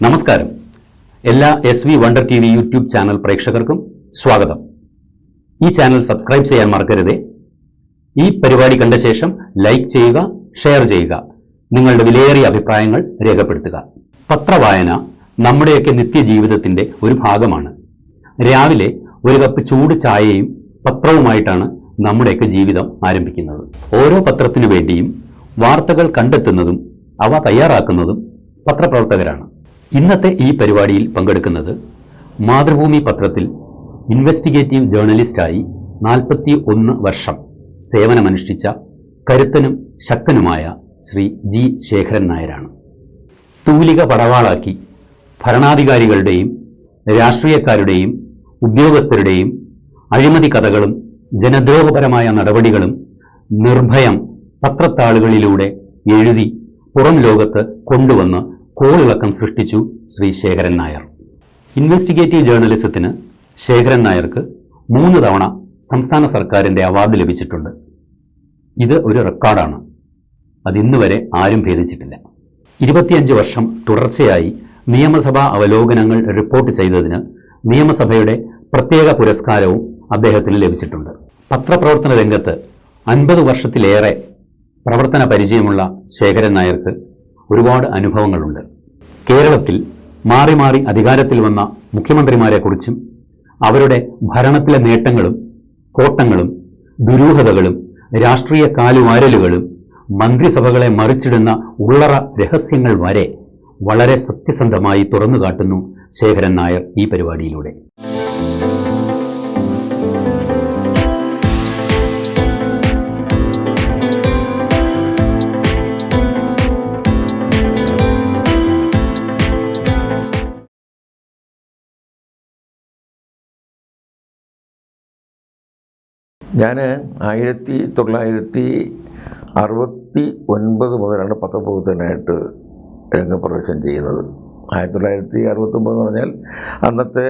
നമസ്കാരം. എല്ലാ SV wonder TV YouTube channel പ്രേക്ഷകർക്കും സ്വാഗതം. ഈ ചാനൽ സബ്സ്ക്രൈബ് ചെയ്യാൻ മറക്കരുതേ. ഈ പരിപാടി കണ്ട ശേഷം ലൈക്ക് ചെയ്യുക, ഷെയർ ചെയ്യുക, നിങ്ങളുടെ വിലയേറിയ അഭിപ്രായങ്ങൾ രേഖപ്പെടുത്തുക. പത്രവായന നമ്മുടെയൊക്കെ നിത്യജീവിതത്തിന്റെ ഒരു ഭാഗമാണ്. രാവിലെ ഒരു കപ്പ് ചൂട് ചായയും പത്രവുമായിട്ടാണ് നമ്മുടെയൊക്കെ ജീവിതം ആരംഭിക്കുന്നത്. ഓരോ പത്രത്തിനു വേണ്ടിയും വാർത്തകൾ കണ്ടെത്തുന്നതും അവ തയ്യാറാക്കുന്നതും പത്രപ്രവർത്തകരാണ്. ഇന്നത്തെ ഈ പരിപാടിയിൽ പങ്കെടുക്കുന്നത് മാതൃഭൂമി പത്രത്തിൽ ഇൻവെസ്റ്റിഗേറ്റീവ് ജേർണലിസ്റ്റായി 41 വർഷം സേവനമനുഷ്ഠിച്ച കരുത്തനും ശക്തനുമായ ശ്രീ ജി ശേഖരൻ നായരാണ്. തൂലിക പടവാളാക്കി ഭരണാധികാരികളുടെയും രാഷ്ട്രീയക്കാരുടെയും ഉദ്യോഗസ്ഥരുടെയും അഴിമതി കഥകളും ജനദ്രോഹപരമായ നടപടികളും നിർഭയം പത്രത്താളുകളിലൂടെ എഴുതി പുറം ലോകത്ത് കൊണ്ടുവന്ന് കോളിളക്കം സൃഷ്ടിച്ചു ശ്രീ ശേഖരൻ നായർ. ഇൻവെസ്റ്റിഗേറ്റീവ് ജേർണലിസത്തിന് ശേഖരൻ നായർക്ക് 3 തവണ സംസ്ഥാന സർക്കാരിൻ്റെ അവാർഡ് ലഭിച്ചിട്ടുണ്ട്. ഇത് ഒരു റെക്കോർഡാണ്. അതിന്നുവരെ ആരും ഭേദിച്ചിട്ടില്ല. 25 വർഷം തുടർച്ചയായി നിയമസഭാ അവലോകനങ്ങൾ റിപ്പോർട്ട് ചെയ്തതിന് നിയമസഭയുടെ പ്രത്യേക പുരസ്കാരവും അദ്ദേഹത്തിന് ലഭിച്ചിട്ടുണ്ട്. പത്രപ്രവർത്തന രംഗത്ത് 50 വർഷത്തിലേറെ പ്രവർത്തന പരിചയമുള്ള ശേഖരൻ നായർക്ക് ഒരുപാട് അനുഭവങ്ങളുണ്ട്. കേരളത്തിൽ മാറി മാറി അധികാരത്തിൽ വന്ന മുഖ്യമന്ത്രിമാരെക്കുറിച്ചും അവരുടെ ഭരണത്തിലെ നേട്ടങ്ങളും കോട്ടങ്ങളും ദുരൂഹതകളും രാഷ്ട്രീയ കാലുവാരലുകളും മന്ത്രിസഭകളെ മറിച്ചിടുന്ന ഉള്ളറ രഹസ്യങ്ങൾ വരെ വളരെ സത്യസന്ധമായി തുറന്നുകാട്ടുന്നു ശേഖരൻ നായർ ഈ പരിപാടിയിലൂടെ. ഞാൻ 1969 മുതലാണ് പത്രപ്രവർത്തകനായിട്ട് രംഗപ്രവേശനം ചെയ്യുന്നത്. 1969 എന്ന് പറഞ്ഞാൽ അന്നത്തെ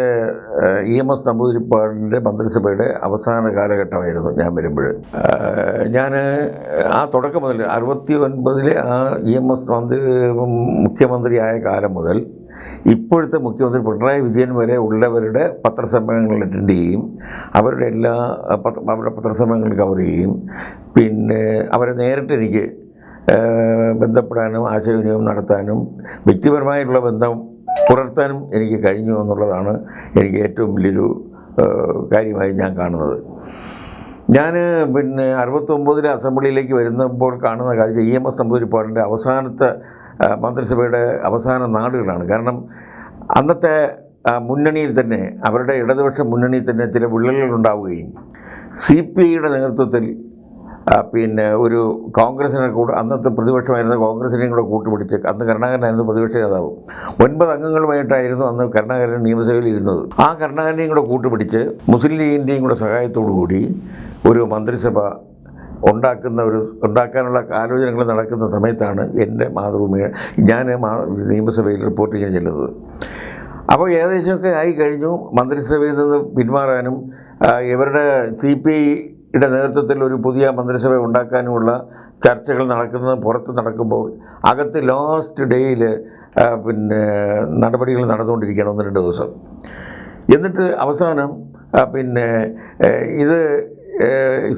EMS നമ്പൂതിരിപ്പാടിൻ്റെ മന്ത്രിസഭയുടെ അവസാന കാലഘട്ടമായിരുന്നു ഞാൻ വരുമ്പോൾ. ഞാൻ ആ തുടക്കം മുതൽ 69 ആ EMS മുഖ്യമന്ത്രിയായ കാലം മുതൽ ഇപ്പോഴത്തെ മുഖ്യമന്ത്രി പിണറായി വിജയൻ വരെ ഉള്ളവരുടെ പത്രസമ്മേളനങ്ങൾ അറ്റൻഡ് ചെയ്യും, അവരുടെ അവരുടെ പത്രസമ്മേളനങ്ങൾ കവർ ചെയ്യും. പിന്നെ അവരെ നേരിട്ട് എനിക്ക് ബന്ധപ്പെടാനും ആശയവിനിമയം നടത്താനും വ്യക്തിപരമായിട്ടുള്ള ബന്ധം പുലർത്താനും എനിക്ക് കഴിഞ്ഞു എന്നുള്ളതാണ് എനിക്ക് ഏറ്റവും വലിയൊരു കാര്യമായി ഞാൻ കാണുന്നത്. ഞാൻ 69 അസംബ്ലിയിലേക്ക് വരുന്നപ്പോൾ കാണുന്ന കാഴ്ച EMS നമ്പൂതിരിപ്പാടിൻ്റെ അവസാനത്തെ മന്ത്രിസഭയുടെ അവസാന നാടുകളാണ്. കാരണം അന്നത്തെ മുന്നണിയിൽ തന്നെ, അവരുടെ ഇടതുപക്ഷ മുന്നണിയിൽ തന്നെ ചില വിള്ളലുകളുണ്ടാവുകയും CPIയുടെ നേതൃത്വത്തിൽ ഒരു കോൺഗ്രസിനെ അന്നത്തെ പ്രതിപക്ഷമായിരുന്ന കോൺഗ്രസിനെയും കൂടെ കൂട്ടുപിടിച്ച്, അന്ന് കരുണാകരനായിരുന്നു പ്രതിപക്ഷ നേതാവ്, 9 അംഗങ്ങളുമായിട്ടായിരുന്നു അന്ന് കരുണാകരൻ നിയമസഭയിൽ ഇരുന്നത്. ആ കരുണാകരനെയും കൂടെ കൂട്ടുപിടിച്ച് മുസ്ലിം ലീഗിൻ്റെയും കൂടെ സഹായത്തോടു കൂടി ഒരു മന്ത്രിസഭ ഉണ്ടാക്കാനുള്ള ആലോചനകൾ നടക്കുന്ന സമയത്താണ് എൻ്റെ മാതൃഭൂമി ഞാൻ നിയമസഭയിൽ റിപ്പോർട്ടിങ്ങിന് ചെല്ലുന്നത്. അപ്പോൾ ഏകദേശമൊക്കെ ആയി കഴിഞ്ഞു. മന്ത്രിസഭയിൽ നിന്ന് പിന്മാറാനും ഇവരുടെ CPIയുടെ നേതൃത്വത്തിൽ ഒരു പുതിയ മന്ത്രിസഭ ഉണ്ടാക്കാനുമുള്ള ചർച്ചകൾ പുറത്ത് നടക്കുമ്പോൾ അകത്ത് ലാസ്റ്റ് ഡേയിൽ നടപടികൾ നടന്നുകൊണ്ടിരിക്കുകയാണ് 1-2 ദിവസം. എന്നിട്ട് അവസാനം ഇത്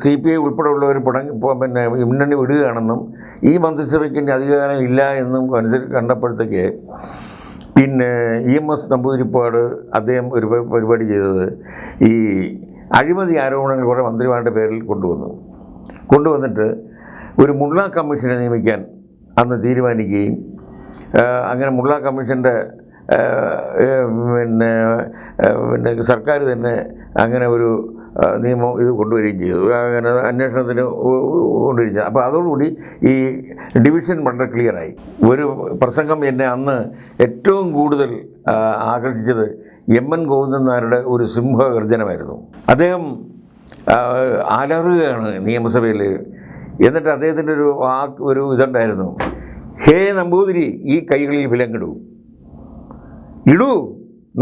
CPI ഉൾപ്പെടെയുള്ളവർ മുന്നണി വിടുകയാണെന്നും ഈ മന്ത്രിസഭയ്ക്ക് ഇനി അധികാരം ഇല്ല എന്നും കണ്ടപ്പോഴത്തേക്ക് EMS നമ്പൂതിരിപ്പാട് അദ്ദേഹം ഒരു പരിപാടി ചെയ്തത്, ഈ അഴിമതി ആരോപണങ്ങൾ കുറേ മന്ത്രിമാരുടെ പേരിൽ കൊണ്ടുവന്നിട്ട് ഒരു മുള്ള കമ്മീഷനെ നിയമിക്കാൻ അന്ന് തീരുമാനിക്കുകയും അങ്ങനെ മുള്ള കമ്മീഷൻ്റെ സർക്കാർ തന്നെ അങ്ങനെ ഒരു നിയമം കൊണ്ടുവരികയും ചെയ്തു. അങ്ങനെ അന്വേഷണത്തിന് കൊണ്ടുവരികയും ചെയ്തു. അപ്പോൾ അതോടുകൂടി ഈ ഡിവിഷൻ വളരെ ക്ലിയറായി. ഒരു പ്രസംഗം എന്നെ അന്ന് ഏറ്റവും കൂടുതൽ ആകർഷിച്ചത് MN ഗോവിന്ദൻ നായരുടെ ഒരു സിംഹഗർജനമായിരുന്നു. അദ്ദേഹം അലറുകയാണ് നിയമസഭയിൽ. എന്നിട്ട് അദ്ദേഹത്തിൻ്റെ ഒരു ഇതുണ്ടായിരുന്നു, ഹേ നമ്പൂതിരി, ഈ കൈകളിൽ വിലങ്ങിടൂ, ഇടൂ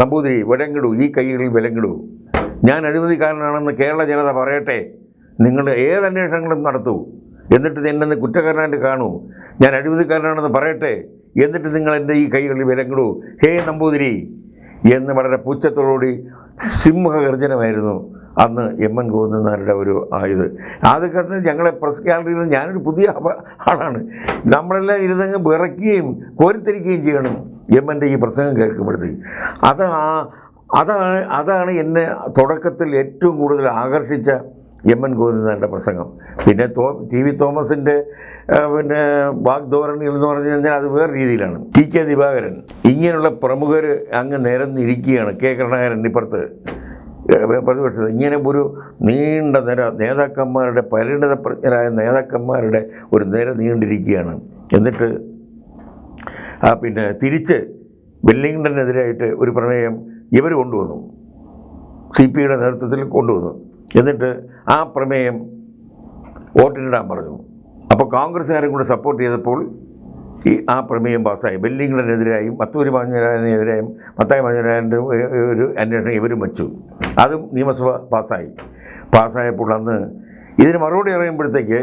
നമ്പൂതിരി, വിലങ്ങിടൂ, ഈ കൈകളിൽ വിലങ്ങിടൂ, ഞാൻ അഴിമതിക്കാരനാണെന്ന് കേരള ജനത പറയട്ടെ, നിങ്ങൾ ഏതന്വേഷണങ്ങളും നടത്തൂ, എന്നിട്ട് എന്നെ കുറ്റക്കാരനായിട്ട് കാണൂ, ഞാൻ അഴിമതിക്കാരനാണെന്ന് പറയട്ടെ, എന്നിട്ട് നിങ്ങൾ എൻ്റെ ഈ കൈകളിൽ വിലങ്ങിടൂ, ഹേ നമ്പൂതിരി എന്ന് വളരെ പുച്ഛത്തോടുകൂടി സിംഹഗർജനമായിരുന്നു അന്ന് എം.എൻ. ഗോവിന്ദനായരുടെ ഒരു ഇത്. അത് കണ്ട് ഞങ്ങളെ പ്രസ് ഗാലറിയിൽ ഞാനൊരു പുതിയ ആളാണ്, നമ്മളെല്ലാം ഇരുന്നങ്ങ് വിറയ്ക്കുകയും കോരിത്തിരിക്കുകയും ചെയ്യണം എം.എൻ്റെ ഈ പ്രസംഗം കേൾക്കുമ്പോഴത്തേക്ക്. അതാണ് എന്നെ തുടക്കത്തിൽ ഏറ്റവും കൂടുതൽ ആകർഷിച്ച എം.എൻ. ഗോവിന്ദനായരുടെ പ്രസംഗം. പിന്നെ ടി വി തോമസിൻ്റെ പിന്നെ വാഗ്ധോരണികൾ എന്ന് പറഞ്ഞു കഴിഞ്ഞാൽ അത് വേറെ രീതിയിലാണ്. ടി.കെ. ദിവാകരൻ, ഇങ്ങനെയുള്ള പ്രമുഖർ അങ്ങ് നിരന്നിരിക്കുകയാണ്. കെ. കരുണാകരൻ ഇപ്പുറത്ത് പ്രതിപക്ഷത്ത്. ഇങ്ങനെ ഒരു നീണ്ട നിര നേതാക്കന്മാരുടെ, പരിണിതപ്രജ്ഞരായ നേതാക്കന്മാരുടെ ഒരു നിര നീണ്ടിരിക്കുകയാണ്. എന്നിട്ട് പിന്നെ തിരിച്ച് വെല്ലിംഗ്ടനെതിരായിട്ട് ഒരു പ്രമേയം ഇവർ കൊണ്ടുവന്നു, CPI-യുടെ നേതൃത്വത്തിൽ കൊണ്ടുവന്നു. എന്നിട്ട് ആ പ്രമേയം വോട്ടിനിടാൻ പറഞ്ഞു. അപ്പോൾ കോൺഗ്രസ്സുകാരും കൂടെ സപ്പോർട്ട് ചെയ്തപ്പോൾ ആ പ്രമേയം പാസ്സായി. വെല്ലിംഗ്ടനെതിരായും മത്തായി മാഞ്ഞൂരാൻ്റെ ഒരു അന്വേഷണം ഇവരും വച്ചു. അതും നിയമസഭ പാസ്സായപ്പോൾ അന്ന് ഇതിന് മറുപടി അറിയുമ്പോഴത്തേക്ക്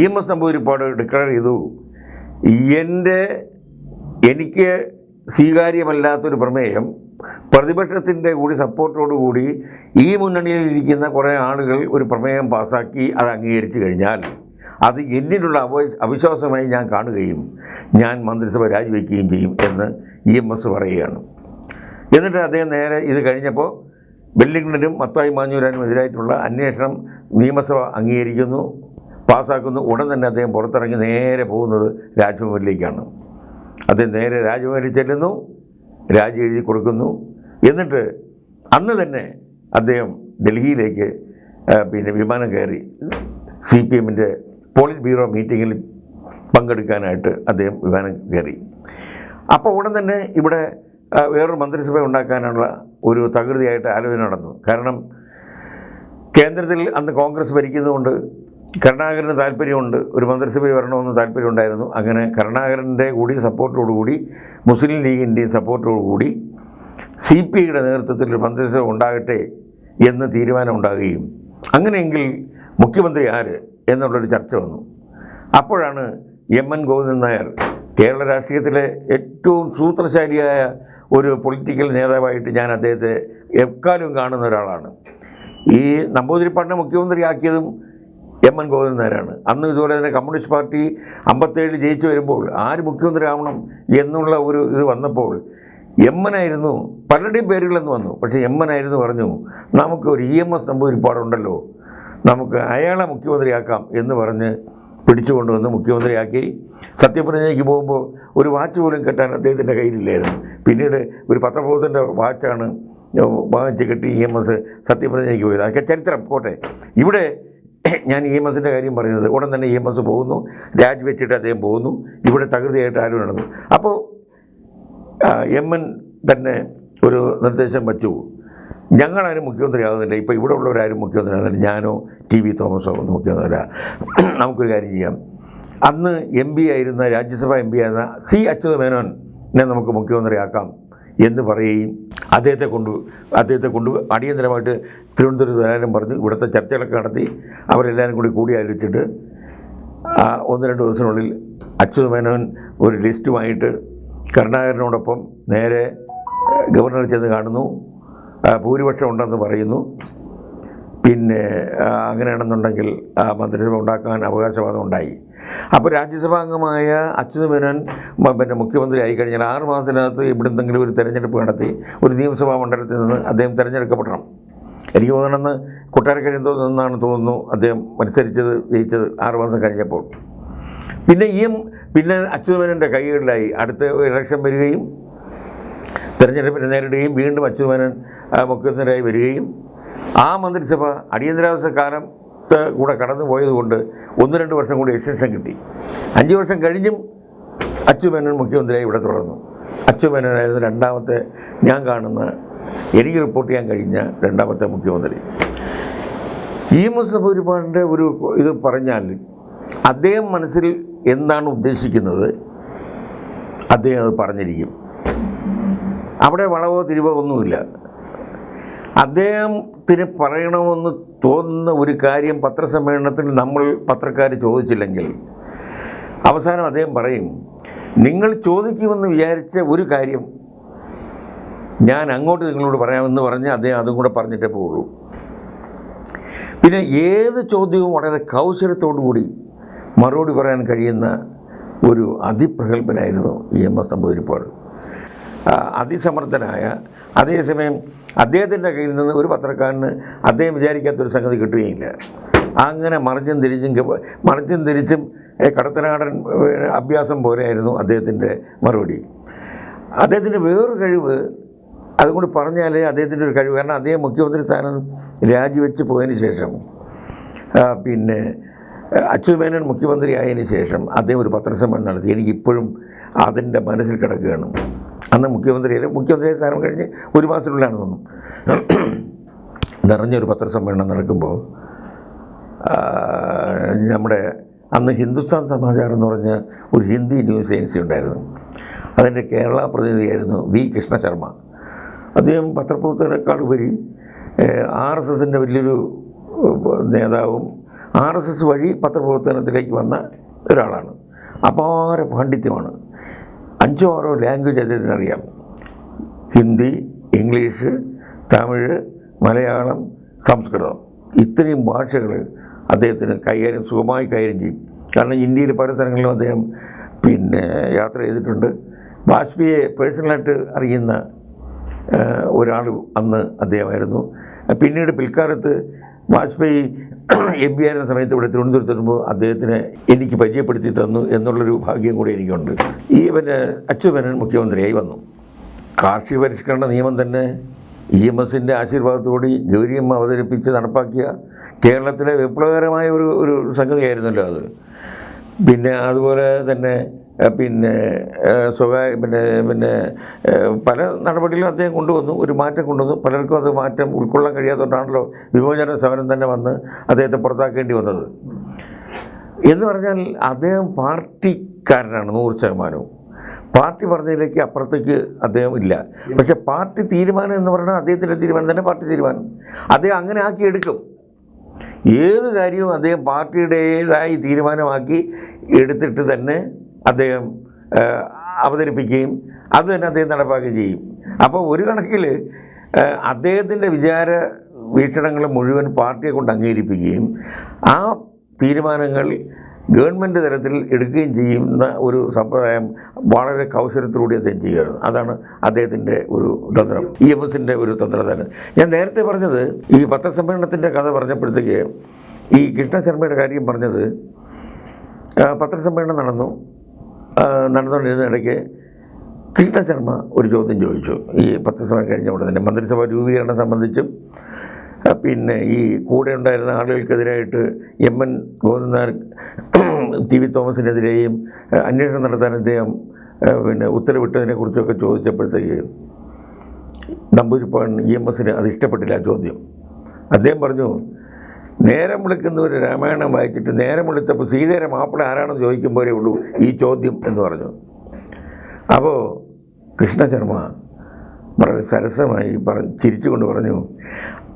EMS നമ്പൂതിരിപ്പാട് ഡിക്ലെയർ ചെയ്തു, എനിക്ക് സ്വീകാര്യമല്ലാത്തൊരു പ്രമേയം പ്രതിപക്ഷത്തിൻ്റെ കൂടി സപ്പോർട്ടോടുകൂടി ഈ മുന്നണിയിലിരിക്കുന്ന കുറേ ആളുകൾ ഒരു പ്രമേയം പാസ്സാക്കി അത് അംഗീകരിച്ചു കഴിഞ്ഞാൽ അത് എന്നിലുള്ള അവിശ്വാസമായി ഞാൻ കാണുകയും ഞാൻ മന്ത്രിസഭ രാജിവെക്കുകയും ചെയ്യും എന്ന് EMS പറയുകയാണ്. എന്നിട്ട് അദ്ദേഹം നേരെ ഇത് കഴിഞ്ഞപ്പോൾ വെല്ലിംഗ്ടനും മത്തായി മാഞ്ഞൂരാനും എതിരായിട്ടുള്ള അന്വേഷണം നിയമസഭ അംഗീകരിക്കുന്നു, പാസ്സാക്കുന്നു. ഉടൻ തന്നെ അദ്ദേഹം പുറത്തിറങ്ങി നേരെ പോകുന്നത് രാജ്ഭവനിലേക്കാണ്. അദ്ദേഹം നേരെ രാജ്ഭവനിൽ ചെല്ലുന്നു, രാജി എഴുതി കൊടുക്കുന്നു. എന്നിട്ട് അന്ന് തന്നെ അദ്ദേഹം ഡൽഹിയിലേക്ക് പിന്നെ വിമാനം കയറി CPM-ൻ്റെ പോളിറ്റ് ബ്യൂറോ മീറ്റിങ്ങിൽ പങ്കെടുക്കാനായിട്ട് അദ്ദേഹം വിമാനം കയറി. അപ്പോൾ ഉടൻ തന്നെ ഇവിടെ വേറൊരു മന്ത്രിസഭ ഉണ്ടാക്കാനുള്ള ഒരു തകൃതിയായിട്ട് ആലോചന നടന്നു. കാരണം കേന്ദ്രത്തിൽ അന്ന് കോൺഗ്രസ് ഭരിക്കുന്നതുകൊണ്ട് കരുണാകരന് താല്പര്യമുണ്ട്, ഒരു മന്ത്രിസഭ വരണമെന്ന് താല്പര്യമുണ്ടായിരുന്നു. അങ്ങനെ കരുണാകരൻ്റെ കൂടി സപ്പോർട്ടോടുകൂടി മുസ്ലിം ലീഗിൻ്റെയും സപ്പോർട്ടോടുകൂടി CPI-യുടെ നേതൃത്വത്തിൽ ഒരു മന്ത്രിസഭ ഉണ്ടാകട്ടെ എന്ന് തീരുമാനം ഉണ്ടാകുകയും അങ്ങനെയെങ്കിൽ മുഖ്യമന്ത്രി ആര് എന്നുള്ളൊരു ചർച്ച വന്നു. അപ്പോഴാണ് എം.എൻ. ഗോവിന്ദൻ നായർ, കേരള രാഷ്ട്രീയത്തിലെ ഏറ്റവും സൂത്രശാലിയായ ഒരു പൊളിറ്റിക്കൽ നേതാവായിട്ട് ഞാൻ അദ്ദേഹത്തെ എക്കാലവും കാണുന്ന ഒരാളാണ്. ഈ നമ്പൂതിരിപ്പാടിനെ മുഖ്യമന്ത്രിയാക്കിയതും എം.എൻ. ഗോവിന്ദൻ നായരാണ്. അന്ന് ഇതുപോലെ തന്നെ കമ്മ്യൂണിസ്റ്റ് പാർട്ടി 57 ജയിച്ചു വരുമ്പോൾ ആര് മുഖ്യമന്ത്രി ആവണം എന്നുള്ള ഒരു ഇത് വന്നപ്പോൾ എം.എൻ. പലരുടെയും പേരുകളെന്ന് വന്നു. പക്ഷേ എം.എൻ. പറഞ്ഞു, നമുക്ക് ഒരു EMS നമ്പൂതിരിപ്പാടുണ്ടല്ലോ, നമുക്ക് അയാളെ മുഖ്യമന്ത്രിയാക്കാം എന്ന് പറഞ്ഞ് പിടിച്ചുകൊണ്ടുവന്ന് മുഖ്യമന്ത്രിയാക്കി. സത്യപ്രതിജ്ഞയ്ക്ക് പോകുമ്പോൾ ഒരു വാച്ച് പോലും കെട്ടാൻ അദ്ദേഹത്തിൻ്റെ കയ്യിലില്ലായിരുന്നു. പിന്നീട് ഒരു പത്രബോധത്തിൻ്റെ വാച്ചാണ് വാങ്ങിച്ച് കെട്ടി EMS സത്യപ്രതിജ്ഞയ്ക്ക് പോയത്. അതൊക്കെ ചരിത്രം പോട്ടെ. ഇവിടെ ഞാൻ EMS-ൻ്റെ കാര്യം പറയുന്നത്, ഉടൻ തന്നെ EMS പോകുന്നു, രാജിവെച്ചിട്ട് അദ്ദേഹം പോകുന്നു. ഇവിടെ തകൃതിയായിട്ട് ആരും നടന്നു. അപ്പോൾ എം.എൻ. തന്നെ ഒരു നിർദ്ദേശം വച്ചു, ഞങ്ങളാരും മുഖ്യമന്ത്രിയാകുന്നില്ല, ഇപ്പോൾ ഇവിടെ ഉള്ളവരാരും മുഖ്യമന്ത്രിയാകുന്നില്ല, ഞാനോ TV തോമസോ ഒന്നും മുഖ്യമന്ത്രിയല്ല. നമുക്കൊരു കാര്യം ചെയ്യാം, അന്ന് MP ആയിരുന്ന, രാജ്യസഭ MP ആയിരുന്ന അച്യുതമേനോനെ നമുക്ക് മുഖ്യമന്ത്രിയാക്കാം എന്ന് പറയുകയും അദ്ദേഹത്തെ കൊണ്ട് അടിയന്തരമായിട്ട് തിരുവനന്തപുരത്ത് വരാനും പറഞ്ഞു. ഇവിടുത്തെ ചർച്ചകളൊക്കെ നടത്തി അവരെല്ലാവരും കൂടി ആലോചിച്ചിട്ട് 1-2 ദിവസത്തിനുള്ളിൽ അച്യുതമേനോൻ ഒരു ലിസ്റ്റുമായിട്ട് കരുണാകരനോടൊപ്പം നേരെ ഗവർണറെ ചെന്ന് കാണുന്നു. ഭൂരിപക്ഷം ഉണ്ടെന്ന് പറയുന്നു. പിന്നെ അങ്ങനെയാണെന്നുണ്ടെങ്കിൽ മന്ത്രിസഭ ഉണ്ടാക്കാൻ അവകാശവാദം ഉണ്ടായി. അപ്പോൾ രാജ്യസഭാംഗമായ അച്യുതമേനോൻ പിന്നെ മുഖ്യമന്ത്രി ആയിക്കഴിഞ്ഞാൽ 6 മാസത്തിനകത്ത് ഇവിടുന്നെങ്കിലും ഒരു തെരഞ്ഞെടുപ്പ് നടത്തി ഒരു നിയമസഭാ മണ്ഡലത്തിൽ നിന്ന് അദ്ദേഹം തിരഞ്ഞെടുക്കപ്പെടണം. എനിക്ക് തോന്നണമെന്ന് കൊട്ടാരക്കര നിന്നാണ് തോന്നുന്നു അദ്ദേഹം ജയിച്ചത് 6 മാസം കഴിഞ്ഞപ്പോൾ. പിന്നെ അച്യുതമേനോൻ്റെ കൈകളിലായി അടുത്ത ഇലക്ഷൻ വരികയും തെരഞ്ഞെടുപ്പിനെ നേരിടുകയും വീണ്ടും അച്യുതമേനോൻ മുഖ്യമന്ത്രിയായി വരികയും ആ മന്ത്രിസഭ അടിയന്തരാവസ്ഥ കാലത്ത് കൂടെ കടന്നു പോയതുകൊണ്ട് 1-2 വർഷം കൂടി എക്സ്റ്റൻഷൻ കിട്ടി. 5 വർഷം കഴിഞ്ഞും അച്യുതമേനോൻ മുഖ്യമന്ത്രിയായി ഇവിടെ തുടർന്നു. അച്യുതമേനോനായിരുന്നു രണ്ടാമത്തെ, ഞാൻ കാണുന്ന, എനിക്ക് റിപ്പോർട്ട് ചെയ്യാൻ കഴിഞ്ഞ രണ്ടാമത്തെ മുഖ്യമന്ത്രി. EMS നമ്പൂതിരിപ്പാടിൻ്റെ ഒരു ഇത് പറഞ്ഞാൽ അദ്ദേഹം മനസ്സിൽ എന്താണ് ഉദ്ദേശിക്കുന്നത് അദ്ദേഹം അത് പറഞ്ഞിരിക്കും. അവിടെ വളവോ തിരിവോ ഒന്നുമില്ല. അദ്ദേഹത്തിന് പറയണമെന്ന് തോന്നുന്ന ഒരു കാര്യം പത്രസമ്മേളനത്തിൽ നമ്മൾ പത്രക്കാർ ചോദിച്ചില്ലെങ്കിൽ അവസാനം അദ്ദേഹം പറയും, നിങ്ങൾ ചോദിക്കുമെന്ന് വിചാരിച്ച ഒരു കാര്യം ഞാൻ അങ്ങോട്ട് നിങ്ങളോട് പറയാമെന്ന് പറഞ്ഞ് അദ്ദേഹം അതും കൂടെ പറഞ്ഞിട്ടേ പോവുള്ളൂ. പിന്നെ ഏത് ചോദ്യവും വളരെ കൗശലത്തോടുകൂടി മറുപടി പറയാൻ കഴിയുന്ന ഒരു അതിപ്രഗത്ഭനായിരുന്നു EMS നമ്പൂതിരിപ്പാട്. അതിസമർത്ഥനായ, അതേസമയം അദ്ദേഹത്തിൻ്റെ കയ്യിൽ നിന്ന് ഒരു പത്രക്കാരന് അദ്ദേഹം വിചാരിക്കാത്തൊരു സംഗതി കിട്ടുകയില്ല. അങ്ങനെ മറിച്ചും തിരിച്ചും കടത്തനാടൻ അഭ്യാസം പോലെയായിരുന്നു അദ്ദേഹത്തിൻ്റെ മറുപടി. അദ്ദേഹത്തിൻ്റെ വേറൊരു കഴിവ്, അതുകൊണ്ട് പറഞ്ഞാൽ അദ്ദേഹത്തിൻ്റെ ഒരു കഴിവ്, കാരണം അദ്ദേഹം മുഖ്യമന്ത്രി സ്ഥാനം രാജിവെച്ച് പോയതിന് ശേഷം പിന്നെ അച്യുതമേനോൻ മുഖ്യമന്ത്രി ആയതിനു ശേഷം അദ്ദേഹം ഒരു പത്രസമ്മേളനം നടത്തി. എനിക്കിപ്പോഴും അതിൻ്റെ മനസ്സിൽ കിടക്കുകയാണ്. അന്ന് മുഖ്യമന്ത്രി സ്ഥാനം കഴിഞ്ഞ് ഒരു മാസത്തിനുള്ളിലാണ് തോന്നുന്നു നിറഞ്ഞൊരു പത്രസമ്മേളനം നടക്കുമ്പോൾ നമ്മുടെ അന്ന് ഹിന്ദുസ്ഥാൻ സമാചാർ എന്ന് പറഞ്ഞ ഒരു ഹിന്ദി ന്യൂസ് ഏജൻസി ഉണ്ടായിരുന്നു. അതിൻ്റെ കേരള പ്രതിനിധിയായിരുന്നു V. കൃഷ്ണ ശർമ്മ. അദ്ദേഹം പത്രപ്രവർത്തകരെക്കാൾ ഉപരി RSSൻ്റെ വലിയൊരു നേതാവും RSS വഴി പത്രപ്രവർത്തനത്തിലേക്ക് വന്ന ഒരാളാണ്. അപാര പാണ്ഡിത്യമാണ്. 5 or 6 ലാംഗ്വേജ് അദ്ദേഹത്തിന് അറിയാം. ഹിന്ദി, ഇംഗ്ലീഷ്, തമിഴ്, മലയാളം, സംസ്കൃതം, ഇത്രയും ഭാഷകൾ അദ്ദേഹത്തിന് സുഖമായി കൈകാര്യം ചെയ്യും. കാരണം ഇന്ത്യയിൽ പല സ്ഥലങ്ങളിലും അദ്ദേഹം യാത്ര ചെയ്തിട്ടുണ്ട്. വാജ്പേയിയെ പേഴ്സണലായിട്ട് അറിയുന്ന ഒരാൾ അന്ന് അദ്ദേഹമായിരുന്നു. പിന്നീട് പിൽക്കാലത്ത് വാജ്പേയി MP ആയിരുന്ന സമയത്ത് ഇവിടെ തിരുവനന്തപുരത്ത് വരുമ്പോൾ അദ്ദേഹത്തിനെ എനിക്ക് പരിചയപ്പെടുത്തി തന്നു എന്നുള്ളൊരു ഭാഗ്യം കൂടി എനിക്കുണ്ട്. അച്യുതമേനോൻ മുഖ്യമന്ത്രിയായി വന്നു. കാർഷിക പരിഷ്കരണ നിയമം തന്നെ EMSൻ്റെ ആശീർവാദത്തോടെ ഗൗരിയമ്മ അവതരിപ്പിച്ച് നടപ്പാക്കിയ കേരളത്തിലെ വിപ്ലവകരമായ ഒരു സംഗതിയായിരുന്നല്ലോ അത്. പിന്നെ അതുപോലെ തന്നെ പല നടപടികളും അദ്ദേഹം കൊണ്ടുവന്നു, ഒരു മാറ്റം കൊണ്ടുവന്നു. പലർക്കും അത് മാറ്റം ഉൾക്കൊള്ളാൻ കഴിയാത്തതുകൊണ്ടാണല്ലോ വിമോചന സമരം തന്നെ വന്ന് അദ്ദേഹത്തെ പുറത്താക്കേണ്ടി വന്നത്. എന്ന് പറഞ്ഞാൽ അദ്ദേഹം പാർട്ടിക്കാരനാണ് 100%. പാർട്ടി പറഞ്ഞതിലേക്ക് അപ്പുറത്തേക്ക് അദ്ദേഹം ഇല്ല. പക്ഷെ പാർട്ടി തീരുമാനം എന്ന് പറഞ്ഞാൽ അദ്ദേഹത്തിൻ്റെ തീരുമാനം തന്നെ പാർട്ടി തീരുമാനം. അദ്ദേഹം അങ്ങനെ ആക്കിയെടുക്കും. ഏത് കാര്യവും അദ്ദേഹം പാർട്ടിയുടേതായി തീരുമാനമാക്കി എടുത്തിട്ട് തന്നെ അദ്ദേഹം അവതരിപ്പിക്കുകയും അത് തന്നെ അദ്ദേഹം നടപ്പാക്കുകയും ചെയ്യും. അപ്പോൾ ഒരു കണക്കിൽ അദ്ദേഹത്തിൻ്റെ വിചാര വീക്ഷണങ്ങൾ മുഴുവൻ പാർട്ടിയെ കൊണ്ട് അംഗീകരിപ്പിക്കുകയും ആ തീരുമാനങ്ങൾ ഗവൺമെൻറ് തലത്തിൽ എടുക്കുകയും ചെയ്യുന്ന ഒരു സമ്പ്രദായം വളരെ കൗശലത്തിലൂടെ അദ്ദേഹം ചെയ്യുകയാണ്. അതാണ് അദ്ദേഹത്തിൻ്റെ ഒരു തന്ത്രം, EMSൻ്റെ ഒരു തന്ത്രമാണ്. ഞാൻ നേരത്തെ പറഞ്ഞത് ഈ പത്രസമ്മേളനത്തിൻ്റെ കഥ പറഞ്ഞപ്പോഴത്തേക്ക് ഈ കൃഷ്ണ ശർമ്മയുടെ കാര്യം പറഞ്ഞത്, പത്രസമ്മേളനം നടന്നുകൊണ്ടിരുന്നിടയ്ക്ക് കൃഷ്ണ ശർമ്മ ഒരു ചോദ്യം ചോദിച്ചു. ഈ പത്രസമ്മേളനം കഴിഞ്ഞ ഉടനെ തന്നെ മന്ത്രിസഭാ രൂപീകരണം സംബന്ധിച്ചും ഈ കൂടെ ഉണ്ടായിരുന്ന ആളുകൾക്കെതിരായിട്ട് MN ഗോവിന്ദനാർ TV തോമസിനെതിരെയും അന്വേഷണം നടത്താൻ അദ്ദേഹം ഉത്തരവിട്ടതിനെക്കുറിച്ചൊക്കെ ചോദിച്ചപ്പോഴത്തേക്ക് നമ്പൂതിരിപ്പാട് EMSന് അത് ഇഷ്ടപ്പെട്ടില്ല ആ ചോദ്യം. അദ്ദേഹം പറഞ്ഞു, നേരം വിളിക്കുന്നവർ രാമായണം വായിച്ചിട്ട് നേരം വിളിച്ചപ്പോൾ സീതയുടെ മാപ്പിള ആരാണെന്ന് ചോദിക്കുമ്പോഴേ ഉള്ളൂ ഈ ചോദ്യം എന്ന് പറഞ്ഞു. അപ്പോൾ കൃഷ്ണ ശർമ്മ വളരെ സരസമായി ചിരിച്ചുകൊണ്ട് പറഞ്ഞു,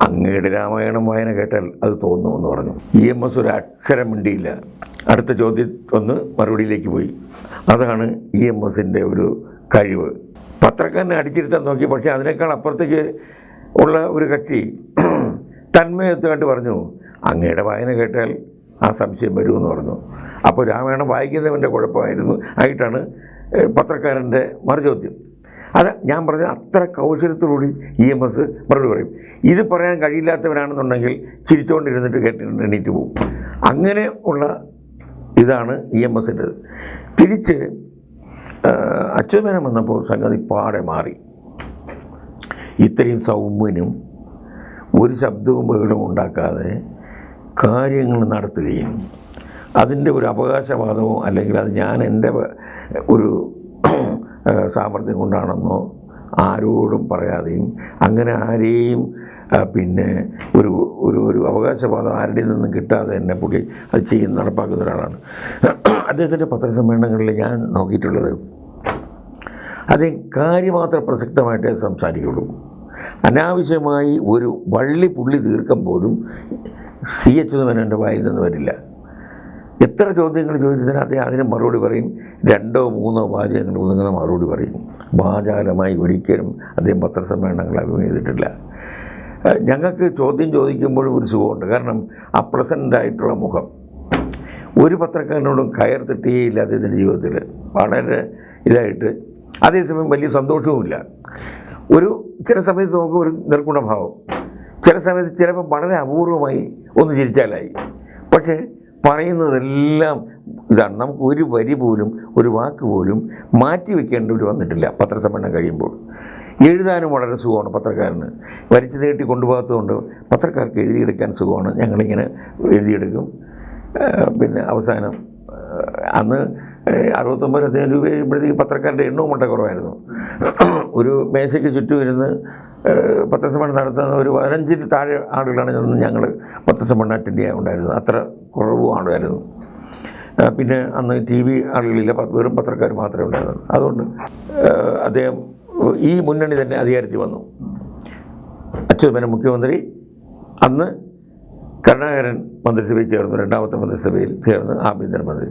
അങ്ങയുടെ രാമായണം വായന കേട്ടാൽ അത് തോന്നുമെന്ന് പറഞ്ഞു. EMS ഒരു അക്ഷരം മിണ്ടിയില്ല. അടുത്ത ചോദ്യം വന്ന് മറുപടിയിലേക്ക് പോയി. അതാണ് EMSൻ്റെ ഒരു കഴിവ്. പത്രക്കാരനെ അടിച്ചിരുത്താൻ നോക്കി, പക്ഷേ അതിനേക്കാൾ അപ്പുറത്തേക്ക് ഉള്ള ഒരു കക്ഷി തന്മയത്വമായിട്ട് പറഞ്ഞു, അങ്ങയുടെ വായന കേട്ടാൽ ആ സംശയം വരുമെന്ന് പറഞ്ഞു. അപ്പോൾ രാമായണം വായിക്കുന്നവൻ്റെ കുഴപ്പമായിരുന്നു ആയിട്ടാണ് പത്രക്കാരൻ്റെ മറുചോദ്യം. അത് ഞാൻ പറഞ്ഞത് അത്ര കൗശലത്തോടുകൂടി EMS മറുപടി പറയും. ഇത് പറയാൻ കഴിയില്ലാത്തവരാണെന്നുണ്ടെങ്കിൽ ചിരിച്ചുകൊണ്ടിരുന്നിട്ട് എണീറ്റ് പോകും. അങ്ങനെ ഉള്ള ഇതാണ് EMSൻ്റെത്. തിരിച്ച് അച്യുതമേനോൻ വന്നപ്പോൾ സംഗതി പാടെ മാറി. ഇത്രയും സൗമ്യനും ഒരു ശബ്ദവും ബഹളവും ഉണ്ടാക്കാതെ കാര്യങ്ങൾ നടത്തുകയും അതിൻ്റെ ഒരു അവകാശവാദമോ അല്ലെങ്കിൽ അത് ഞാൻ എൻ്റെ ഒരു സാമർഥ്യം കൊണ്ടാണെന്നോ ആരോടും പറയാതെയും അങ്ങനെ ആരെയും ഒരു ഒരു ഒരു അവകാശവാദം ആരുടെയും നിന്നും കിട്ടാതെ തന്നെ പുള്ളി അത് നടപ്പാക്കുന്ന ഒരാളാണ്. അദ്ദേഹത്തിൻ്റെ പത്രസമ്മേളനങ്ങളിൽ ഞാൻ നോക്കിയിട്ടുള്ളത് അത് കാര്യമാത്ര പ്രസക്തമായിട്ടേ സംസാരിക്കുള്ളൂ. അനാവശ്യമായി ഒരു വള്ളി പുള്ളി തീർക്കം പോലും C. അച്യുതമേനോൻ്റെ വായിൽ നിന്ന് വരില്ല. എത്ര ചോദ്യങ്ങൾ ചോദിച്ചതിന് അദ്ദേഹം അതിന് മറുപടി പറയും. 2 or 3 വാചകങ്ങൾ ഒതുങ്ങുന്ന മറുപടി പറയും. വാചാലമായി ഒരിക്കലും അദ്ദേഹം പത്രസമ്മേളനങ്ങൾ അഭിമുഖീകരിച്ചിട്ടില്ല. ഞങ്ങൾക്ക് ചോദ്യം ചോദിക്കുമ്പോഴും ഒരു സുഖമുണ്ട്. കാരണം ആ പ്രസൻ്റായിട്ടുള്ള മുഖം ഒരു പത്രക്കാരനോടും കയർ തെറ്റുകയില്ല അദ്ദേഹത്തിൻ്റെ ജീവിതത്തിൽ. വളരെ ഇതായിട്ട്, അതേസമയം വലിയ സന്തോഷവുമില്ല. ചില സമയത്ത് നമുക്ക് ഒരു നിർഗുണഭാവം, ചില സമയത്ത് ചിലപ്പോൾ വളരെ അപൂർവമായി ഒന്ന് ചിരിച്ചാലായി. പക്ഷേ പറയുന്നതെല്ലാം ഇതാണ്. നമുക്ക് ഒരു വരി പോലും ഒരു വാക്ക് പോലും മാറ്റി വയ്ക്കേണ്ടവർ വന്നിട്ടില്ല പത്രസമ്മേളനം കഴിയുമ്പോൾ. എഴുതാനും വളരെ സുഖമാണ് പത്രക്കാരന്. വരിച്ചു നീട്ടി കൊണ്ടുപോകാത്തതുകൊണ്ട് പത്രക്കാർക്ക് എഴുതിയെടുക്കാൻ സുഖമാണ്. ഞങ്ങളിങ്ങനെ എഴുതിയെടുക്കും. പിന്നെ അവസാനം അന്ന് 69,000 രൂപ കഴിയുമ്പോഴത്തേക്ക് പത്രക്കാരുടെ എണ്ണവും മട്ട കുറവായിരുന്നു. ഒരു മേശയ്ക്ക് ചുറ്റും ഇരുന്ന് പത്രസമ്മേളനം നടത്തുന്ന ഒരു 15 താഴെ ആളുകളാണ് ഞങ്ങൾ പത്രസമ്മേളനം അറ്റൻഡ് ചെയ്യാൻ ഉണ്ടായിരുന്നത്. അത്ര കുറവും ആളുമായിരുന്നു. പിന്നെ അന്ന് TV ആളുകളില്ല, വെറും പത്രക്കാർ മാത്രമേ ഉണ്ടായിരുന്നുള്ളൂ. അതുകൊണ്ട് അദ്ദേഹം ഈ മുന്നണി തന്നെ അധികാരത്തിൽ വന്നു. അച്യുതമേനോൻ മുഖ്യമന്ത്രി, അന്ന് കരുണാകരൻ മന്ത്രിസഭയിൽ ചേർന്നു, 2ാമത്തെ മന്ത്രിസഭയിൽ ചേർന്ന് ആഭ്യന്തരമന്ത്രി.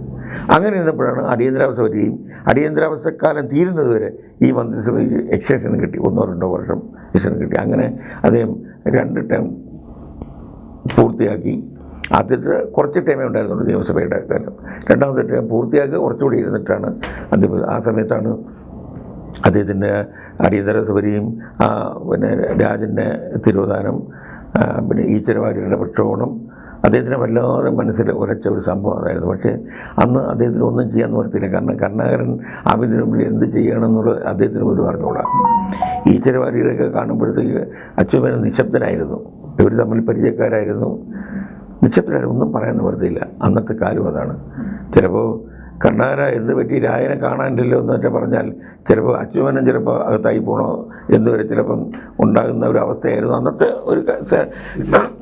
അങ്ങനെ ഇരുന്നപ്പോഴാണ് അടിയന്തരാവസ്ഥ വരികയും അടിയന്തരാവസ്ഥക്കാലം തീരുന്നതുവരെ ഈ മന്ത്രിസഭയ്ക്ക് എക്സ്റ്റൻഷൻ കിട്ടി. 1 or 2 വർഷം എക്സ്റ്റൻഷൻ കിട്ടി. അങ്ങനെ അദ്ദേഹം 2 ടേം പൂർത്തിയാക്കി. ആദ്യത്തെ കുറച്ച് ടൈമേ ഉണ്ടായിരുന്നുള്ളൂ നിയമസഭയുടെ കാലം. 2ാമത്തെ ടൈം പൂർത്തിയാക്കി കുറച്ചുകൂടി ഇരുന്നിട്ടാണ് അദ്ദേഹം, ആ സമയത്താണ് അദ്ദേഹത്തിൻ്റെ അടിയന്തരാവസ്ഥ വരികയും പിന്നെ രാജൻ്റെ തിരോധാനം, പിന്നെ ഈശ്വരവാര്യരുടെ പ്രക്ഷോഭണം അദ്ദേഹത്തിന് വല്ലാതെ മനസ്സിൽ ഉരച്ച ഒരു സംഭവം അതായിരുന്നു. പക്ഷേ അന്ന് അദ്ദേഹത്തിന് ഒന്നും ചെയ്യാൻ നിവർത്തിയില്ല. കാരണം കരുണാകരൻ ആഭ്യന്തര മുന്നിൽ എന്ത് ചെയ്യണമെന്നുള്ളത് അദ്ദേഹത്തിന് പോലും അറിഞ്ഞുകൂടാ. ഈശ്വരവാര്യരൊക്കെ കാണുമ്പോഴത്തേക്ക് അച്യുതമേനോൻ നിശബ്ദനായിരുന്നു. ഇവർ തമ്മിൽ പരിചയക്കാരായിരുന്നു. നിശബ്ദനായിരുന്നു, ഒന്നും പറയാൻ നിവർത്തിയില്ല. അന്നത്തെ കാലം അതാണ്. ചിലപ്പോൾ കരുണാകര എന്ത് പറ്റി രായനെ കാണാനില്ലല്ലോ എന്നൊക്കെ പറഞ്ഞാൽ ചിലപ്പോൾ അച്യുതമേനോൻ ചിലപ്പോൾ അകത്തായി പോകണോ എന്നുവരെ ചിലപ്പം ഉണ്ടാകുന്ന ഒരു അവസ്ഥയായിരുന്നു അന്നത്തെ ഒരു.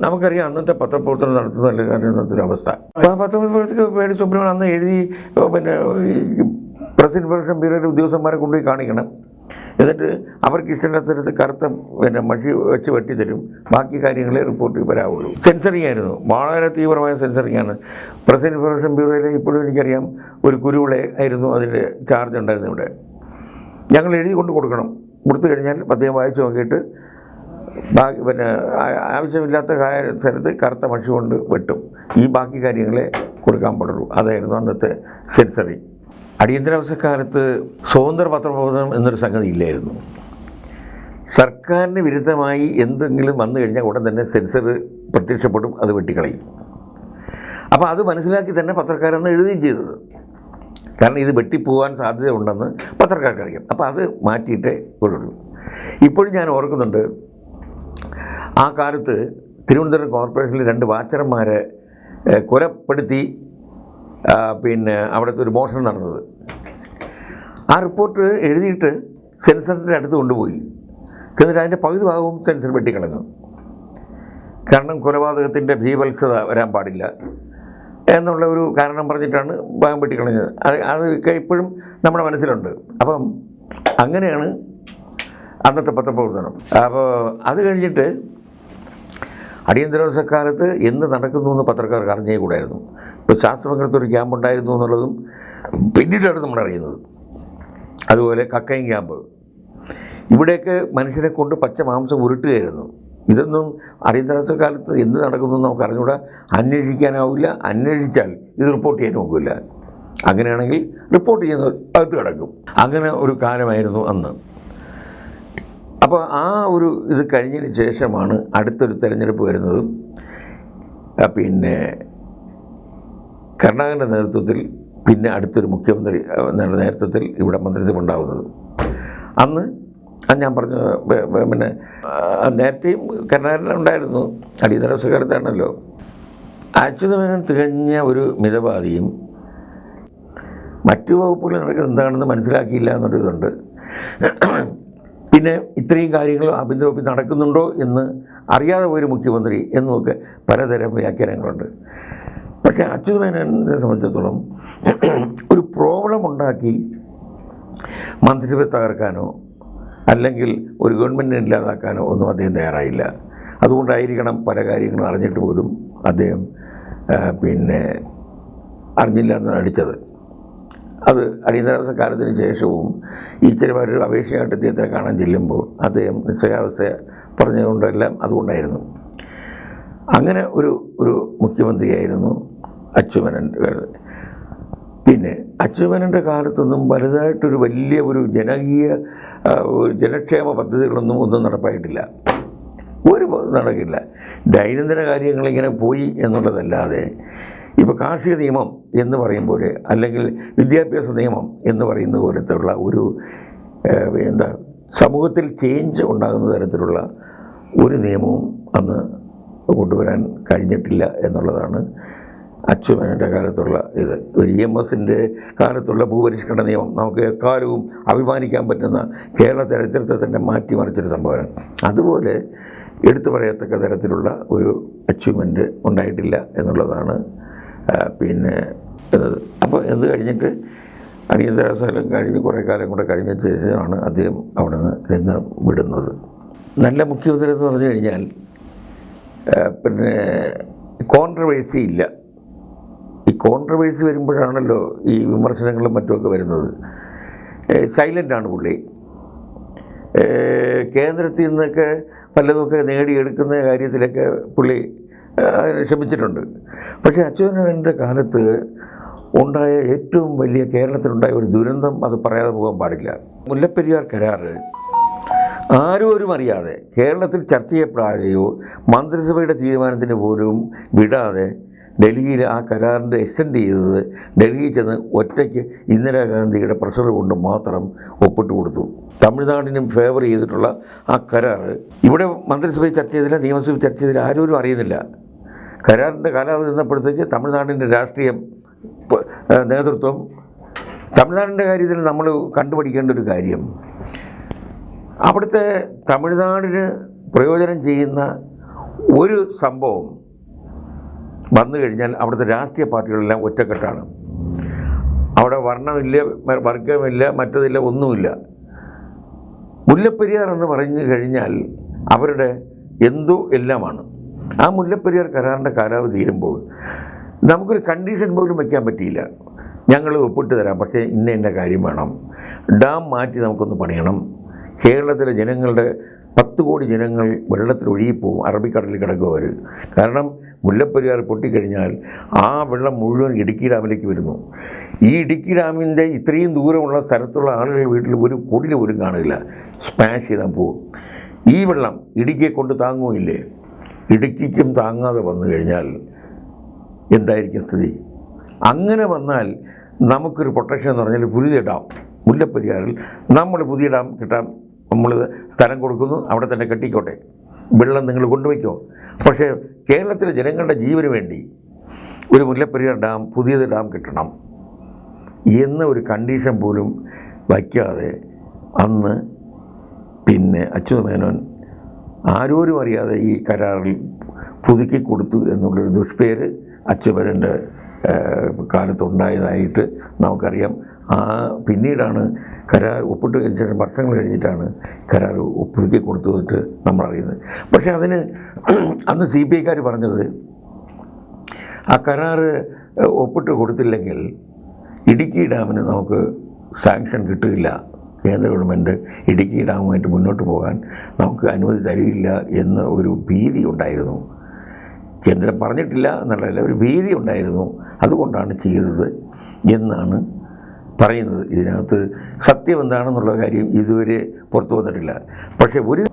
നമുക്കറിയാം അന്നത്തെ പത്രപ്രവർത്തനം നടത്തുന്നതല്ല അന്നത്തെ ഒരു അവസ്ഥ. അപ്പോൾ ആ പത്രപ്രവർത്തകർക്ക് വേണ്ടി സുബ്രഹ്മണ്യൻ അന്ന് എഴുതി, പിന്നെ പ്രസ് ഇൻഫർമേഷൻ ബ്യൂറോയിലെ ഉദ്യോഗസ്ഥന്മാരെ കൊണ്ടുപോയി കാണിക്കണം. എന്നിട്ട് അവർക്ക് ഇഷ്ടമില്ലാത്ത തരത്തിൽ കറുത്ത പിന്നെ മഷി വെച്ച് വെട്ടിത്തരും. ബാക്കി കാര്യങ്ങളെ റിപ്പോർട്ട് വരാവുള്ളൂ. സെൻസറിങ് ആയിരുന്നു, വളരെ തീവ്രമായ സെൻസറിങ് ആണ്. പ്രസ് ഇൻഫർമേഷൻ ബ്യൂറോയിലെ ഇപ്പോഴും എനിക്കറിയാം ഒരു കുരുവിളെ ആയിരുന്നു അതിൻ്റെ ചാർജ് ഉണ്ടായിരുന്നു. ഇവിടെ ഞങ്ങൾ എഴുതി കൊണ്ട് കൊടുക്കണം. കൊടുത്തു കഴിഞ്ഞാൽ അദ്ദേഹം വായിച്ചു നോക്കിയിട്ട് ബാക്കി പിന്നെ ആവശ്യമില്ലാത്ത സ്ഥലത്ത് കറുത്ത മഷി കൊണ്ട് വെട്ടും. ഈ ബാക്കി കാര്യങ്ങളെ കൊടുക്കാൻ പാടുള്ളൂ. അതായിരുന്നു അന്നത്തെ സെൻസറിങ്. അടിയന്തരാവസ്ഥക്കാലത്ത് സ്വതന്ത്ര പത്രപ്രവർത്തനം എന്നൊരു സംഗതി ഇല്ലായിരുന്നു. സർക്കാരിന് വിരുദ്ധമായി എന്തെങ്കിലും വന്നു കഴിഞ്ഞാൽ ഉടൻ തന്നെ സെൻസർ പ്രത്യക്ഷപ്പെടും, അത് വെട്ടിക്കളയും. അപ്പോൾ അത് മനസ്സിലാക്കി തന്നെ പത്രക്കാരെന്ന് എഴുതുകയും ചെയ്തത്. കാരണം ഇത് വെട്ടിപ്പോകാൻ സാധ്യതയുണ്ടെന്ന് പത്രക്കാർക്കറിയാം. അപ്പോൾ അത് മാറ്റിയിട്ടേ ഉള്ളൂ. ഇപ്പോഴും ഞാൻ ഓർക്കുന്നുണ്ട്, ആ കാലത്ത് തിരുവനന്തപുരം കോർപ്പറേഷനിൽ 2 വാച്ചർമാരെ കൊലപ്പെടുത്തി പിന്നെ അവിടുത്തെ ഒരു മോഷണം നടന്നത്. ആ റിപ്പോർട്ട് എഴുതിയിട്ട് സെൻസറിൻ്റെ അടുത്ത് കൊണ്ടുപോയി. എന്നിട്ട് അതിൻ്റെ പകുതി ഭാഗവും സെൻസർ വെട്ടിക്കളഞ്ഞു. കാരണം കൊലപാതകത്തിൻ്റെ ഭീവത്സത വരാൻ പാടില്ല എന്നുള്ള ഒരു കാരണം പറഞ്ഞിട്ടാണ് ഭാഗം വെട്ടിക്കളഞ്ഞത്. അതൊക്കെ ഇപ്പോഴും നമ്മുടെ മനസ്സിലുണ്ട്. അപ്പം അങ്ങനെയാണ് അന്നത്തെ പത്രപ്രവർത്തനം. അപ്പോൾ അത് കഴിഞ്ഞിട്ട് അടിയന്തരാവസ്ഥക്കാലത്ത് എന്ത് നടക്കുന്നു എന്ന് പത്രക്കാർക്ക് അറിഞ്ഞേ കൂടായിരുന്നു. ഇപ്പോൾ ശാസ്ത്രമംഗലത്ത് ഒരു ക്യാമ്പ് ഉണ്ടായിരുന്നു എന്നുള്ളതും പിന്നീടാണ് നമ്മൾ അറിയുന്നത്. അതുപോലെ കക്കയം ക്യാമ്പ്, ഇവിടെയൊക്കെ മനുഷ്യരെ കൊണ്ട് പച്ച മാംസം ഉരുട്ടുകയായിരുന്നു. ഇതൊന്നും അടിയന്തരാവസ്ഥക്കാലത്ത് എന്ത് നടക്കുന്നു എന്ന് നമുക്ക് അറിഞ്ഞുകൂടാ, അന്വേഷിക്കാനാവില്ല. അന്വേഷിച്ചാൽ ഇത് റിപ്പോർട്ട് ചെയ്യാൻ നോക്കില്ല. അങ്ങനെയാണെങ്കിൽ റിപ്പോർട്ട് ചെയ്യുന്നവർ അകത്ത് കിടക്കും. അങ്ങനെ ഒരു കാലമായിരുന്നു അന്ന്. അപ്പോൾ ആ ഒരു ഇത് കഴിഞ്ഞതിന് ശേഷമാണ് അടുത്തൊരു തെരഞ്ഞെടുപ്പ് വരുന്നതും പിന്നെ കരുണാകരൻ്റെ നേതൃത്വത്തിൽ, പിന്നെ അടുത്തൊരു മുഖ്യമന്ത്രി നേതൃത്വത്തിൽ ഇവിടെ മന്ത്രിസഭ ഉണ്ടാകുന്നത്. അന്ന് ഞാൻ പറഞ്ഞു, പിന്നെ നേരത്തെയും കരുണാകരൻ ഉണ്ടായിരുന്നു, അടിയന്തരാവസ്ഥക്കാലത്താണല്ലോ. അച്യുതമേനോൻ തികഞ്ഞ ഒരു മിതവാദിയും മറ്റു വകുപ്പുകൾ നടക്കുന്നത് എന്താണെന്ന് മനസ്സിലാക്കിയില്ല എന്നൊരിതുണ്ട്. പിന്നെ ഇത്രയും കാര്യങ്ങൾ ആഭ്യന്തര വകുപ്പിൽ നടക്കുന്നുണ്ടോ എന്ന് അറിയാതെ പോയൊരു മുഖ്യമന്ത്രി എന്നുമൊക്കെ പലതരം വ്യാഖ്യാനങ്ങളുണ്ട്. പക്ഷേ അച്യുതമേനോനെ സംബന്ധിച്ചിടത്തോളം ഒരു പ്രോബ്ലം ഉണ്ടാക്കി മന്ത്രിസഭ തകർക്കാനോ അല്ലെങ്കിൽ ഒരു ഗവൺമെൻറ്റിനെ ഇല്ലാതാക്കാനോ ഒന്നും അദ്ദേഹം തയ്യാറായില്ല. അതുകൊണ്ടായിരിക്കണം പല കാര്യങ്ങളും അറിഞ്ഞിട്ട് പോലും അദ്ദേഹം പിന്നെ അറിഞ്ഞില്ല എന്ന് നടിച്ചത്. അത് അടിയന്തരാവസ്ഥ കാലത്തിന് ശേഷവും ഈശ്വരമാരൊരു അപേക്ഷയായിട്ട് അദ്ദേഹത്തെ കാണാൻ ചെല്ലുമ്പോൾ അദ്ദേഹം നിശ്ചയാവസ്ഥ പറഞ്ഞുകൊണ്ടെല്ലാം അതുകൊണ്ടായിരുന്നു. അങ്ങനെ ഒരു മുഖ്യമന്ത്രിയായിരുന്നു അച്യുതമേനോൻ്റെ കാലത്ത്. പിന്നെ അച്യുതമേനോൻ്റെ കാലത്തൊന്നും വലുതായിട്ടൊരു വലിയ ഒരു ജനക്ഷേമ പദ്ധതികളൊന്നും നടപ്പായിട്ടില്ല. നടക്കില്ല. ദൈനംദിന കാര്യങ്ങളിങ്ങനെ പോയി എന്നുള്ളതല്ലാതെ ഇപ്പോൾ കാർഷിക നിയമം എന്ന് പറയുമ്പോൾ അല്ലെങ്കിൽ വിദ്യാഭ്യാസ നിയമം എന്ന് പറയുന്ന പോലത്തുള്ള ഒരു സമൂഹത്തിൽ ചേഞ്ച് ഉണ്ടാകുന്ന തരത്തിലുള്ള ഒരു നിയമവും അന്ന് കൊണ്ടുവരാൻ കഴിഞ്ഞിട്ടില്ല എന്നുള്ളതാണ് അച്യുതമേനോൻ്റെ കാലത്തുള്ള ഇത്. ഒരു EMSൻ്റെ കാലത്തുള്ള ഭൂപരിഷ്കരണ നിയമം നമുക്ക് എക്കാലവും അഭിമാനിക്കാൻ പറ്റുന്ന കേരള ചരിത്രത്തെ തന്നെ മാറ്റിമറിച്ചൊരു സംഭവമാണ്. അതുപോലെ എടുത്തു പറയത്തക്ക തരത്തിലുള്ള ഒരു അച്ചീവ്മെൻറ്റ് ഉണ്ടായിട്ടില്ല എന്നുള്ളതാണ് പിന്നെ എന്നത്. അപ്പോൾ ഇത് കഴിഞ്ഞിട്ട് അടിയന്തരാവസ്ഥ കഴിഞ്ഞ് കുറേ കാലം കൂടെ കഴിഞ്ഞ ശേഷമാണ് അദ്ദേഹം അവിടെ നിന്ന് രംഗം വിടുന്നത്. നല്ല മുഖ്യമന്ത്രി എന്ന് പറഞ്ഞു കഴിഞ്ഞാൽ പിന്നെ കോൺട്രവേഴ്സി ഇല്ല. ഈ കോൺട്രവേഴ്സി വരുമ്പോഴാണല്ലോ ഈ വിമർശനങ്ങളും മറ്റുമൊക്കെ വരുന്നത്. സൈലൻ്റാണ് പുള്ളി. കേന്ദ്രത്തിൽ നിന്നൊക്കെ പലതൊക്കെ നേടിയെടുക്കുന്ന കാര്യത്തിലൊക്കെ പുള്ളി ശ്രമിച്ചിട്ടുണ്ട്. പക്ഷേ അച്യുതമേനോൻ്റെ കാലത്ത് ഉണ്ടായ ഏറ്റവും വലിയ കേരളത്തിലുണ്ടായ ഒരു ദുരന്തം അത് പറയാതെ പോകാൻ പാടില്ല. മുല്ലപ്പെരിയാർ കരാറ് ആരും അറിയാതെ കേരളത്തിൽ ചർച്ച ചെയ്യപ്പെടാതെയോ മന്ത്രിസഭയുടെ തീരുമാനത്തിന് പോലും വിടാതെ ഡൽഹിയിൽ ആ കരാറിൻ്റെ എക്സ്റ്റെൻഡ് ചെയ്തത് ഡൽഹിയിൽ ചെന്ന് ഒറ്റയ്ക്ക് ഇന്ദിരാഗാന്ധിയുടെ പ്രഷർ കൊണ്ട് മാത്രം ഒപ്പിട്ട് കൊടുത്തു. തമിഴ്നാടിനും ഫേവർ ചെയ്തിട്ടുള്ള ആ കരാർ ഇവിടെ മന്ത്രിസഭയിൽ ചർച്ച ചെയ്തില്ല, നിയമസഭയിൽ ചർച്ച ചെയ്തില്ല, ആരും അറിയുന്നില്ല. കരാറിൻ്റെ കാലാവധി നിന്നപ്പോഴത്തേക്ക് തമിഴ്നാടിൻ്റെ രാഷ്ട്രീയ നേതൃത്വം തമിഴ്നാടിൻ്റെ കാര്യത്തിൽ നമ്മൾ കണ്ടുപിടിക്കേണ്ട ഒരു കാര്യം, അവിടുത്തെ തമിഴ്നാടിന് പ്രയോജനം ചെയ്യുന്ന ഒരു സംഭവം വന്നു കഴിഞ്ഞാൽ അവിടുത്തെ രാഷ്ട്രീയ പാർട്ടികളെല്ലാം ഒറ്റക്കെട്ടാണ്. അവിടെ വർണ്ണമില്ല, വർഗമില്ല, മറ്റതില്ല, ഒന്നുമില്ല. മുല്ലപ്പെരിയാർ എന്ന് പറഞ്ഞു കഴിഞ്ഞാൽ അവരുടെ എന്തോ എല്ലാമാണ്. ആ മുല്ലപ്പെരിയാർ കരാറിൻ്റെ കാലാവധി തീരുമ്പോൾ നമുക്കൊരു കണ്ടീഷൻ പോലും വയ്ക്കാൻ പറ്റിയില്ല. ഞങ്ങൾ ഒപ്പിട്ട് തരാം, പക്ഷേ ഇന്ന കാര്യം വേണം, ഡാം മാറ്റി നമുക്കൊന്ന് പണിയണം, കേരളത്തിലെ ജനങ്ങളുടെ 10 കോടി ജനങ്ങൾ വെള്ളത്തിൽ ഒഴുകിപ്പോവും, അറബിക്കടലിൽ കിടക്കും അവർ. കാരണം മുല്ലപ്പെരിയാർ പൊട്ടിക്കഴിഞ്ഞാൽ ആ വെള്ളം മുഴുവൻ ഇടുക്കി ഡാമിലേക്ക് വരുന്നു. ഈ ഇടുക്കി ഡാമിൻ്റെ ഇത്രയും ദൂരമുള്ള സ്ഥലത്തുള്ള ആളുകൾ വീട്ടിൽ ഒരു കൊടിൽ പോലും കാണില്ല, സ്മാഷ് ചെയ്താൽ പോവും. ഈ വെള്ളം ഇടുക്കിയെ കൊണ്ട് താങ്ങുമില്ലേ? ഇടുക്കിക്കും താങ്ങാതെ വന്നു കഴിഞ്ഞാൽ എന്തായിരിക്കും സ്ഥിതി? അങ്ങനെ വന്നാൽ നമുക്കൊരു പ്രൊട്ടക്ഷൻ എന്ന് പറഞ്ഞാൽ പുതിയ ഡാം മുല്ലപ്പെരിയാറിൽ നമ്മൾ പുതിയ ഡാം കിട്ടാൻ നമ്മൾ സ്ഥലം കൊടുക്കുന്നു, അവിടെ തന്നെ കെട്ടിക്കോട്ടെ, വെള്ളം നിങ്ങൾ കൊണ്ടുവയ്ക്കോ. പക്ഷേ കേരളത്തിലെ ജനങ്ങളുടെ ജീവന് വേണ്ടി ഒരു മുല്ലപ്പെരിയാർ ഡാം, പുതിയത് ഡാം കിട്ടണം എന്ന ഒരു കണ്ടീഷൻ പോലും വയ്ക്കാതെ അന്ന് പിന്നെ അച്യുതമേനോൻ ആരോരും അറിയാതെ ഈ കരാറിൽ പുതുക്കി കൊടുത്തു എന്നുള്ളൊരു ദുഷ്പേര് അച്യുതമേനോൻ്റെ കാലത്തുണ്ടായതായിട്ട് നമുക്കറിയാം. പിന്നീടാണ് കരാർ ഒപ്പിട്ട് കഴിഞ്ഞ ശേഷം വർഷങ്ങൾ കഴിഞ്ഞിട്ടാണ് കരാർ പുതുക്കി കൊടുത്തിട്ട് നമ്മളറിയുന്നത്. പക്ഷേ അതിന് അന്ന് CPIക്കാർ പറഞ്ഞത് ആ കരാർ ഒപ്പിട്ട് കൊടുത്തില്ലെങ്കിൽ ഇടുക്കി ഡാമിന് നമുക്ക് സാങ്ഷൻ കിട്ടില്ല, കേന്ദ്ര ഗവൺമെൻറ് ഇടുക്കി ഡാമുമായിട്ട് മുന്നോട്ട് പോകാൻ നമുക്ക് അനുമതി തരില്ല എന്ന ഒരു ഭീതി ഉണ്ടായിരുന്നു. കേന്ദ്രം പറഞ്ഞിട്ടില്ല എന്നുള്ളതല്ല, ഒരു ഭീതി ഉണ്ടായിരുന്നു. അതുകൊണ്ടാണ് ചെയ്തത് എന്നാണ് പറയുന്നത്. ഇതിനകത്ത് സത്യം എന്താണെന്നുള്ള കാര്യം ഇതുവരെ പുറത്തു വന്നിട്ടില്ല. പക്ഷേ ഒരു